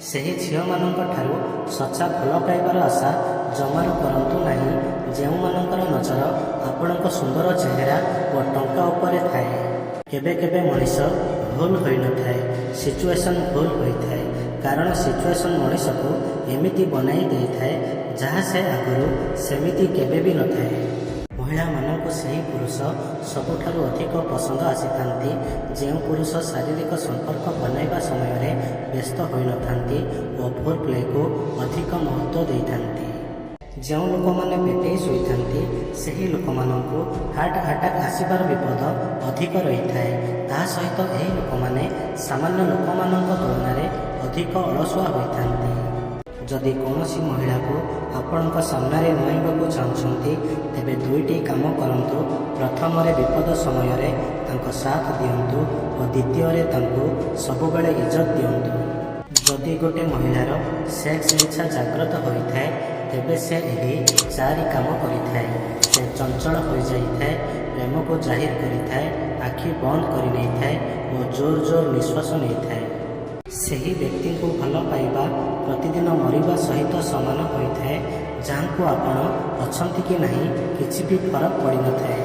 ସେହି ଝିଅମାନଙ୍କଠାରୁ ସଚ୍ଚା ଭଲ ପାଇବାର ଆଶା ଜମାରୁ କରନ୍ତୁ ନାହିଁ, ଯେଉଁମାନଙ୍କର ନଜର ଆପଣଙ୍କ ସୁନ୍ଦର ଚେହେରା ଓ ଟଙ୍କା ଉପରେ ଥାଏ। କେବେ କେବେ ମଣିଷ ଭୁଲ ହୋଇନଥାଏ, ସିଚୁଏସନ୍ ଭୁଲ ହୋଇଥାଏ। କାରଣ ସିଚୁଏସନ୍ ମଣିଷକୁ ଏମିତି ବନାଇ ଦେଇଥାଏ ଯାହା ସେ ଆଗରୁ ସେମିତି କେବେ ବି ନଥାଏ। ମହିଳାମାନଙ୍କୁ ସେହି ପୁରୁଷ ସବୁଠାରୁ ଅଧିକ ପସନ୍ଦ ଆସିଥାନ୍ତି ଯେଉଁ ପୁରୁଷ ଶାରୀରିକ ସମ୍ପର୍କ ବନାଇବା ସମୟରେ ବ୍ୟସ୍ତ ହୋଇନଥାନ୍ତି ଓ ଫୋର ପ୍ଲେକୁ ଅଧିକ ମହତ୍ତ୍ୱ ଦେଇଥାନ୍ତି। ଯେଉଁ ଲୋକମାନେ ପେଟେଇ ଶୋଇଥାନ୍ତି ସେହି ଲୋକମାନଙ୍କୁ ହାର୍ଟ ଆଟାକ୍ ଆସିବାର ବିପଦ ଅଧିକ ରହିଥାଏ। ତା ସହିତ ଏହି ଲୋକମାନେ ସାମାନ୍ୟ ଲୋକମାନଙ୍କ ତୁଳନାରେ ଅଧିକ ଅଳସୁଆ ହୋଇଥାନ୍ତି। ଯଦି କୌଣସି ମହିଳାକୁ ଆପଣଙ୍କ ସାମ୍ନାରେ ନୁଆଁଇବାକୁ ଚାହୁଁଛନ୍ତି ତେବେ ଦୁଇଟି କାମ କରନ୍ତୁ। ପ୍ରଥମରେ ବିପଦ ସମୟରେ ତାଙ୍କ ସାଥ ଦିଅନ୍ତୁ ଓ ଦ୍ୱିତୀୟରେ ତାଙ୍କୁ ସବୁବେଳେ ଇଜ୍ଜତ ଦିଅନ୍ତୁ। ଯଦି ଗୋଟିଏ ମହିଳାର ସେକ୍ସ ଇଚ୍ଛା ଜାଗ୍ରତ ହୋଇଥାଏ ତେବେ ସେ ଏହି ଚାରି କାମ କରିଥାଏ। ସେ ଚଞ୍ଚଳ ହୋଇଯାଇଥାଏ, ପ୍ରେମକୁ ଜାହିର କରିଥାଏ, ଆଖି ବନ୍ଦ କରିନେଇଥାଏ ଓ ଜୋର ଜୋର ନିଶ୍ୱାସ ନେଇଥାଏ। ସେହି ବ୍ୟକ୍ତିଙ୍କୁ ଭଲ ପାଇବା ପ୍ରତିଦିନ ମରିବା ସହିତ ସମାନ ହୋଇଥାଏ, ଯାହାଙ୍କୁ ଆପଣ ଅଛନ୍ତି କି ନାହିଁ କିଛି ବି ଫରକ ପଡ଼ିନଥାଏ।